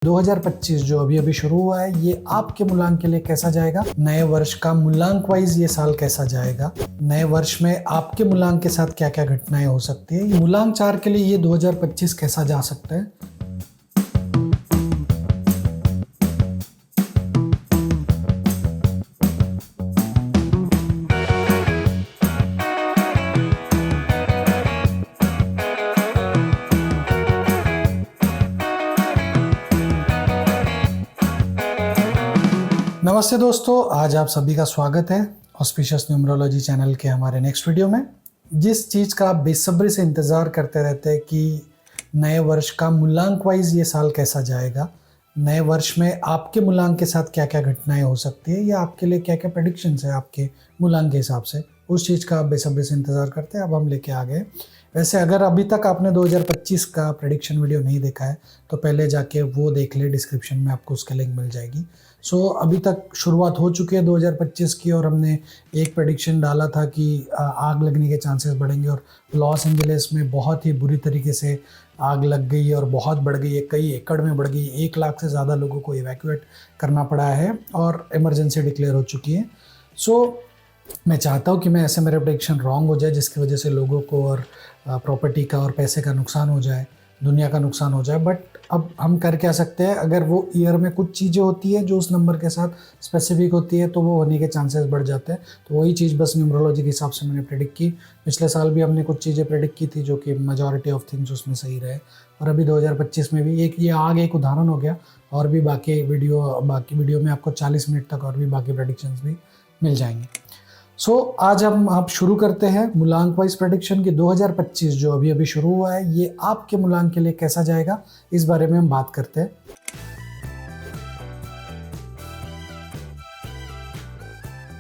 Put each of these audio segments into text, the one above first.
2025 जो अभी अभी शुरू हुआ है, ये आपके मूलांक के लिए कैसा जाएगा? नए वर्ष का मूलांक वाइज ये साल कैसा जाएगा? नए वर्ष में आपके मूलांक के साथ क्या क्या घटनाएं हो सकती है? मूलांक 4 के लिए ये 2025 कैसा जा सकता है? नमस्ते दोस्तों, आज आप सभी का स्वागत है ऑस्पिशियस न्यूमरोलॉजी चैनल के हमारे नेक्स्ट वीडियो में। जिस चीज़ का आप बेसब्री से इंतज़ार करते रहते हैं कि नए वर्ष का मूलांक वाइज ये साल कैसा जाएगा, नए वर्ष में आपके मूलांक के साथ क्या क्या घटनाएं हो सकती है या आपके लिए क्या क्या प्रेडिक्शंस है आपके मूलांक के हिसाब से, उस चीज़ का आप बेसब्री से इंतज़ार करते हैं। अब हम लेके आ गए। वैसे अगर अभी तक आपने 2025 का प्रेडिक्शन वीडियो नहीं देखा है तो पहले जाके वो देख ले, डिस्क्रिप्शन में आपको उसका लिंक मिल जाएगी। अभी तक शुरुआत हो चुकी है 2025 की और हमने एक प्रेडिक्शन डाला था कि आग लगने के चांसेस बढ़ेंगे और लॉस एंजलिस में बहुत ही बुरी तरीके से आग लग गई और बहुत बढ़ गई है, कई एकड़ में बढ़ गई, 1 लाख से ज़्यादा लोगों को इवैक्यूएट करना पड़ा है और इमरजेंसी डिक्लेयर हो चुकी है। मैं चाहता हूँ कि मैं ऐसे मेरे प्रेडिक्शन रॉन्ग हो जाए जिसकी वजह से लोगों को और प्रॉपर्टी का और पैसे का नुकसान हो जाए, दुनिया का नुकसान हो जाए। बट अब हम कर क्या सकते हैं, अगर वो ईयर में कुछ चीज़ें होती हैं जो उस नंबर के साथ स्पेसिफिक होती है तो वो होने के चांसेस बढ़ जाते हैं। तो वही चीज़ बस न्यूमरोलॉजी के हिसाब से मैंने प्रेडिक्ट की। पिछले साल भी हमने कुछ चीज़ें प्रेडिक्ट की थी जो कि मेजॉरिटी ऑफ थिंग्स उसमें सही रहे, और अभी 2025 में भी ये आगे एक उदाहरण हो गया। और भी बाकी वीडियो में आपको 40 मिनट तक और भी बाकी प्रेडिक्शंस भी मिल जाएंगे। आज आप शुरू करते हैं मूलांक वाइज प्रेडिक्शन की। 2025 जो अभी अभी शुरू हुआ है, ये आपके मूलांक के लिए कैसा जाएगा, इस बारे में हम बात करते हैं।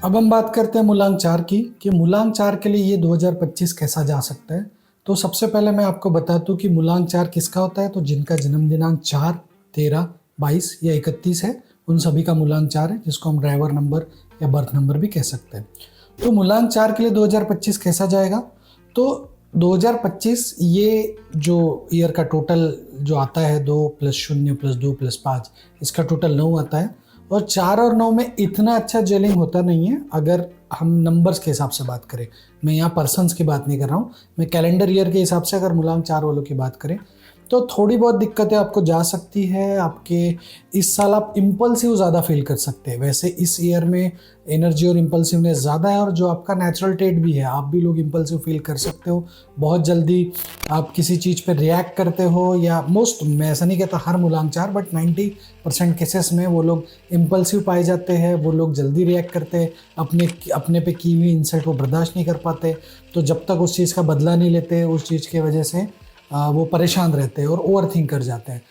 अब हम बात करते हैं मूलांक 4 की कि मूलांक 4 के लिए ये 2025 कैसा जा सकता है। तो सबसे पहले मैं आपको बता दूं कि मूलांक 4 किसका होता है। तो जिनका जन्म दिनांक 4, 13, 22 या 31 है, उन सभी का मूलांक 4 है, जिसको हम ड्राइवर नंबर या बर्थ नंबर भी कह सकते हैं। तो मूलांक 4 के लिए 2025 कैसा जाएगा? तो 2025 ये जो ईयर का टोटल जो आता है 2 + 0 + 2 + 5, इसका टोटल 9 आता है। और 4 और 9 में इतना अच्छा जेलिंग होता नहीं है अगर हम नंबर्स के हिसाब से बात करें। मैं यहाँ पर्सन्स की बात नहीं कर रहा हूँ, मैं कैलेंडर ईयर के हिसाब से अगर मूलांक 4 वालों की बात करें तो थोड़ी बहुत दिक्कतें आपको जा सकती है। आपके इस साल आप इम्पल्सिव ज़्यादा फील कर सकते हैं। वैसे इस ईयर में एनर्जी और इम्पल्सिवनेस ज़्यादा है, और जो आपका नेचुरल ट्रेट भी है, आप भी लोग इम्पल्सिव फील कर सकते हो। बहुत जल्दी आप किसी चीज़ पर रिएक्ट करते हो, या मैं ऐसा नहीं कहता हर मूलांक 4, बट 90% केसेस में वो लोग इम्पल्सिव पाए जाते हैं। वो लोग जल्दी रिएक्ट करते हैं, अपने पे की हुई इंसल्ट को बर्दाश्त नहीं कर पाते। तो जब तक उस चीज़ का बदला नहीं लेते, उस चीज़ की वजह से वो परेशान रहते हैं और ओवर थिंक कर जाते हैं।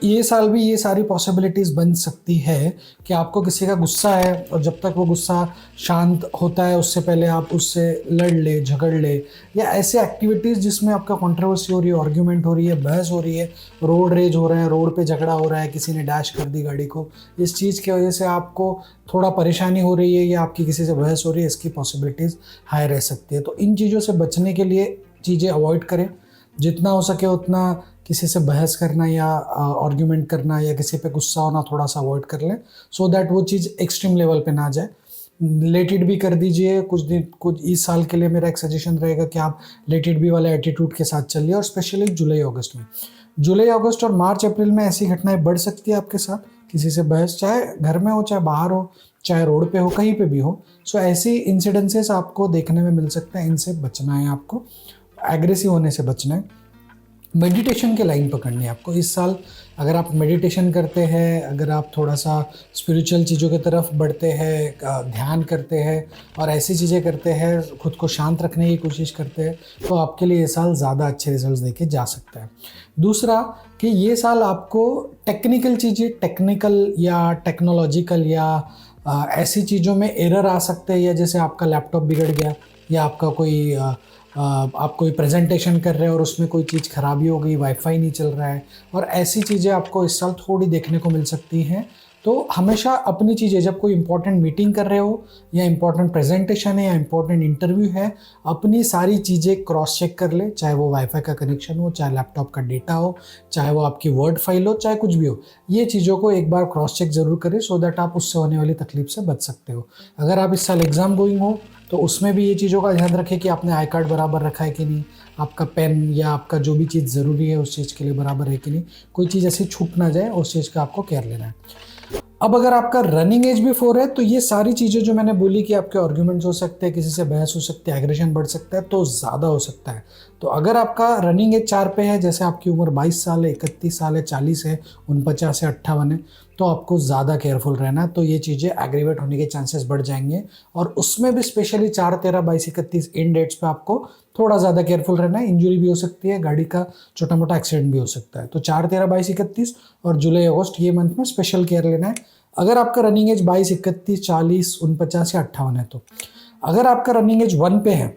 ये साल भी ये सारी पॉसिबिलिटीज़ बन सकती है कि आपको किसी का गुस्सा है, और जब तक वो गुस्सा शांत होता है उससे पहले आप उससे लड़ ले, झगड़ ले, या ऐसे एक्टिविटीज़ जिसमें आपका कंट्रोवर्सी हो रही है, आर्ग्यूमेंट हो रही है, बहस हो रही है, रोड रेज हो रहा है, रोड पे झगड़ा हो रहा है, किसी ने डैश कर दी गाड़ी को, इस चीज़ की वजह से आपको थोड़ा परेशानी हो रही है या आपकी किसी से बहस हो रही है, इसकी पॉसिबिलिटीज़ हाई रह सकती है। तो इन चीज़ों से बचने के लिए चीज़ें अवॉइड करें, जितना हो सके उतना किसी से बहस करना या आर्ग्यूमेंट करना या किसी पे गुस्सा होना थोड़ा सा अवॉइड कर लें, सो दैट वो चीज़ एक्सट्रीम लेवल पे ना जाए। लेट इट भी कर दीजिए कुछ इस साल के लिए मेरा एक सजेशन रहेगा कि आप लेट इट भी वाले एटीट्यूड के साथ चलिए, और स्पेशली जुलाई अगस्त और मार्च अप्रैल में ऐसी घटनाएं बढ़ सकती है आपके साथ। किसी से बहस, चाहे घर में हो, चाहे बाहर हो, चाहे रोड पे हो, कहीं पे भी हो। ऐसी इंसिडेंसेस आपको देखने में मिल सकते हैं, इनसे बचना है आपको, एग्रेसिव होने से बचना है। मेडिटेशन के लाइन पकड़नी है आपको इस साल। अगर आप मेडिटेशन करते हैं, अगर आप थोड़ा सा स्पिरिचुअल चीज़ों की तरफ बढ़ते हैं, ध्यान करते हैं और ऐसी चीज़ें करते हैं, खुद को शांत रखने की कोशिश करते हैं, तो आपके लिए ये साल ज़्यादा अच्छे रिजल्ट्स देके जा सकता है। दूसरा कि ये साल आपको टेक्निकल चीज़ें, टेक्निकल या टेक्नोलॉजिकल या ऐसी चीज़ों में एरर आ सकते हैं, या जैसे आपका लैपटॉप बिगड़ गया, या आपका आप कोई प्रेजेंटेशन कर रहे हैं और उसमें कोई चीज़ खराबी हो गई, वाईफाई नहीं चल रहा है, और ऐसी चीज़ें आपको इस साल थोड़ी देखने को मिल सकती हैं। तो हमेशा अपनी चीज़ें, जब कोई इंपॉर्टेंट मीटिंग कर रहे हो या इंपॉर्टेंट प्रेजेंटेशन है या इंपॉर्टेंट इंटरव्यू है, अपनी सारी चीज़ें क्रॉस चेक कर ले, चाहे वो वाईफाई का कनेक्शन हो, चाहे लैपटॉप का डेटा हो, चाहे वो आपकी वर्ड फाइल हो, चाहे कुछ भी हो। ये चीज़ों को एक बार क्रॉस चेक ज़रूर करें, सो दैट आप उससे होने वाली तकलीफ से बच सकते हो। अगर आप इस साल एग्ज़ाम गोइंग हो तो उसमें भी ये चीज़ों का ध्यान रखें कि आपने आई कार्ड बराबर रखा है कि नहीं, आपका पेन या आपका जो भी चीज़ ज़रूरी है उस चीज़ के लिए बराबर है कि नहीं, कोई चीज़ ऐसी छूट ना जाए, उस चीज़ का आपको केयर लेना है। अब अगर आपका रनिंग एज भी 4 है तो ये सारी चीज़ें जो मैंने बोली कि आपके आर्ग्यूमेंट्स हो सकते हैं, किसी से बहस हो सकती है, एग्रेशन बढ़ सकता है, तो ज़्यादा हो सकता है। तो अगर आपका रनिंग एज 4 पे है, जैसे आपकी उम्र 22 साल है, 31 साल है, 40 है, 49 है, 58 है, तो आपको ज़्यादा केयरफुल रहना है। तो ये चीज़ें एग्रीवेट होने के चांसेस बढ़ जाएंगे, और उसमें भी स्पेशली 4, 13, 22, 31 इन डेट्स पे आपको थोड़ा ज़्यादा केयरफुल रहना है। इंजरी भी हो सकती है, गाड़ी का छोटा मोटा एक्सीडेंट भी हो सकता है। तो 4, 13, 22, 31 और जुलाई अगस्त ये मंथ में स्पेशल केयर लेना है। अगर आपका रनिंग एज 22, 31, 40, 49 या 58 है, तो अगर आपका रनिंग एज 1 पे है,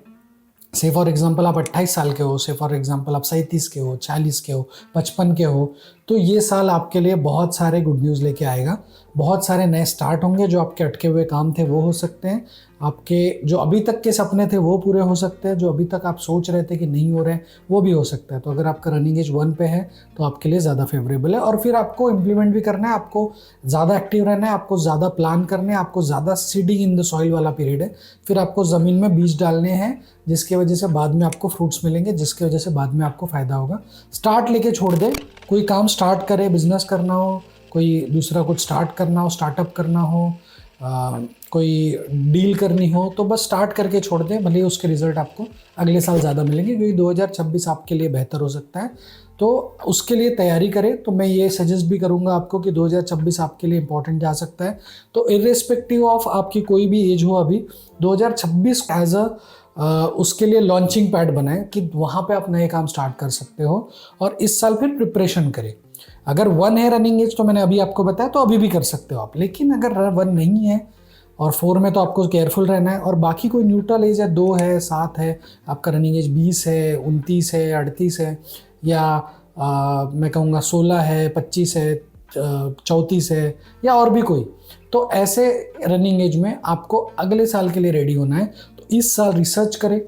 से फॉर एग्जांपल आप 28 साल के हो, से फॉर एग्जांपल आप 37 के हो, 40 के हो, 55 के हो, तो ये साल आपके लिए बहुत सारे गुड न्यूज़ लेके आएगा। बहुत सारे नए स्टार्ट होंगे, जो आपके अटके हुए काम थे वो हो सकते हैं, आपके जो अभी तक के सपने थे वो पूरे हो सकते हैं, जो अभी तक आप सोच रहे थे कि नहीं हो रहे हैं वो भी हो सकता है। तो अगर आपका रनिंग एज 1 पे है तो आपके लिए ज़्यादा फेवरेबल है। और फिर आपको इम्प्लीमेंट भी करना है, आपको ज़्यादा एक्टिव रहना है, आपको ज़्यादा प्लान करने हैं, आपको ज़्यादा सीडिंग इन द सॉइल वाला पीरियड है। फिर आपको ज़मीन में बीज डालने हैं, जिसकी वजह से बाद में आपको फ्रूट्स मिलेंगे, जिसकी वजह से बाद में आपको फ़ायदा होगा। स्टार्ट लेके छोड़ दे, कोई काम स्टार्ट करे, बिजनेस करना हो, कोई दूसरा कुछ स्टार्ट करना हो, स्टार्टअप करना हो, कोई डील करनी हो, तो बस स्टार्ट करके छोड़ दें, भले ही उसके रिजल्ट आपको अगले साल ज़्यादा मिलेंगे, क्योंकि 2026 आपके लिए बेहतर हो सकता है। तो उसके लिए तैयारी करें। तो मैं ये सजेस्ट भी करूँगा आपको कि 2026 आपके लिए इंपॉर्टेंट जा सकता है। तो इर्रेस्पेक्टिव ऑफ आपकी कोई भी एज हो, अभी 2026 एज उसके लिए लॉन्चिंग पैड बनाएं कि वहाँ पे आप नए काम स्टार्ट कर सकते हो, और इस साल फिर प्रिपरेशन करें। अगर 1 है रनिंग एज, तो मैंने अभी आपको बताया, तो अभी भी कर सकते हो आप। लेकिन अगर 1 नहीं है और 4 में, तो आपको केयरफुल रहना है। और बाकी कोई न्यूट्रल एज है, 2 है, 7 है, आपका रनिंग एज 20 है, 29 है, 38 है, या मैं कहूँगा 16 है, 25 है, 34 है, या और भी कोई, तो ऐसे रनिंग एज में आपको अगले साल के लिए रेडी होना है। तो इस साल रिसर्च करें,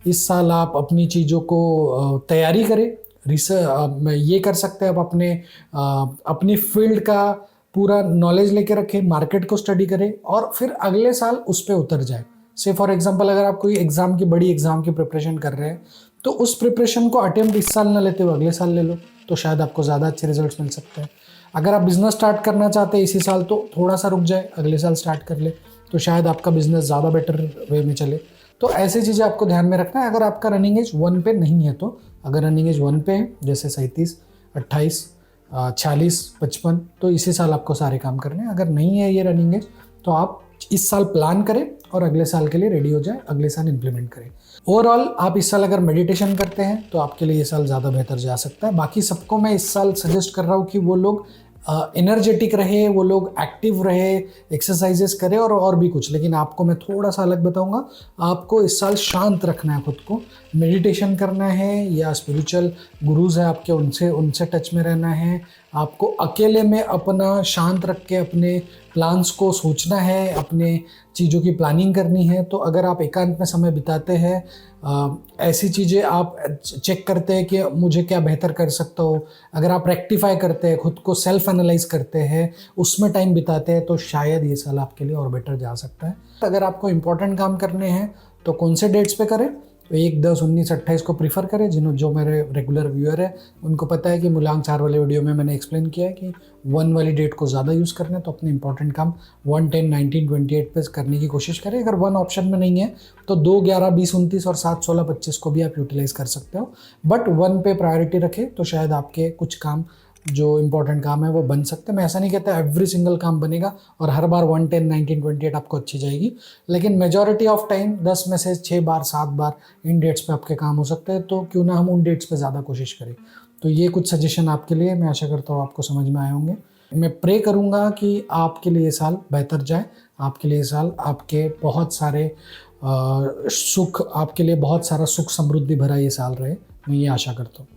इस साल आप अपनी चीज़ों को तैयारी करें। ये कर सकते हैं आप अपनी फील्ड का पूरा नॉलेज लेके रखें, मार्केट को स्टडी करें, और फिर अगले साल उस पर उतर जाए। से फॉर एग्जांपल अगर आप कोई बड़ी एग्जाम की प्रिपरेशन कर रहे हैं, तो उस प्रिपरेशन को अटेम्प्ट इस साल ना लेते हुए अगले साल ले लो, तो शायद आपको ज़्यादा अच्छे रिजल्ट्स मिल सकते हैं। अगर आप बिजनेस स्टार्ट करना चाहते हैं इसी साल, तो थोड़ा सा रुक जाए, अगले साल स्टार्ट कर ले, तो शायद आपका बिजनेस ज़्यादा बेटर वे में चले। तो ऐसी चीज़ें आपको ध्यान में रखना है। अगर आपका रनिंग एज 1 पे नहीं है, तो अगर रनिंग एज 1 पे है, जैसे 37, 28, 40, 55, तो इसी साल आपको सारे काम करने हैं। अगर नहीं है ये रनिंग एज, तो आप इस साल प्लान करें और अगले साल के लिए रेडी हो जाए, अगले साल इम्प्लीमेंट करें। ओवरऑल आप इस साल अगर मेडिटेशन करते हैं तो आपके लिए ये साल ज़्यादा बेहतर जा सकता है। बाकी सबको मैं इस साल सजेस्ट कर रहा हूँ कि वो लोग एनर्जेटिक रहे, वो लोग एक्टिव रहे, एक्सरसाइजेस करें और भी कुछ। लेकिन आपको मैं थोड़ा सा अलग बताऊंगा, आपको इस साल शांत रखना है खुद को, मेडिटेशन करना है, या स्पिरिचुअल गुरुज है आपके, उनसे टच में रहना है। आपको अकेले में अपना शांत रख के अपने प्लान्स को सोचना है, अपने चीज़ों की प्लानिंग करनी है। तो अगर आप एकांत में समय बिताते हैं, ऐसी चीज़ें आप चेक करते हैं कि मुझे क्या बेहतर कर सकता हो, अगर आप रेक्टिफाई करते हैं, खुद को सेल्फ एनालाइज करते हैं, उसमें टाइम बिताते हैं, तो शायद ये साल आपके लिए और बेटर जा सकता है। अगर आपको इंपॉर्टेंट काम करने हैं तो कौन से डेट्स पे करें, तो 1, 10, 19, 28 को प्रीफर करें। जो मेरे रेगुलर व्यूअर है उनको पता है कि मूलांक 4 वाले वीडियो में मैंने एक्सप्लेन किया है कि 1 वाली डेट को ज़्यादा यूज़ करना है। तो अपने इंपॉर्टेंट काम 1, 10, 19, 28 पे करने की कोशिश करें। अगर 1 ऑप्शन में नहीं है तो 2, 11, 20, 29 और 7, 16, 25 को भी आप यूटिलाइज कर सकते हो। बट 1 पे प्रायोरिटी रखें, तो शायद आपके कुछ काम जो इंपॉर्टेंट काम है वो बन सकते हैं। मैं ऐसा नहीं कहता एवरी सिंगल काम बनेगा और हर बार 1, 10, 19, 28 आपको अच्छी जाएगी, लेकिन मेजॉरिटी ऑफ टाइम 10 में से 6 बार 7 बार इन डेट्स पे आपके काम हो सकते हैं। तो क्यों ना हम उन डेट्स पे ज़्यादा कोशिश करें। तो ये कुछ सजेशन आपके लिए, मैं आशा करता हूँ आपको समझ में आए होंगे। मैं प्रे करूँगा कि आपके लिए ये साल बेहतर जाए, आपके लिए ये साल आपके बहुत सारे सुख, आपके लिए बहुत सारा सुख समृद्धि भरा ये साल रहे, मैं ये आशा करता हूँ।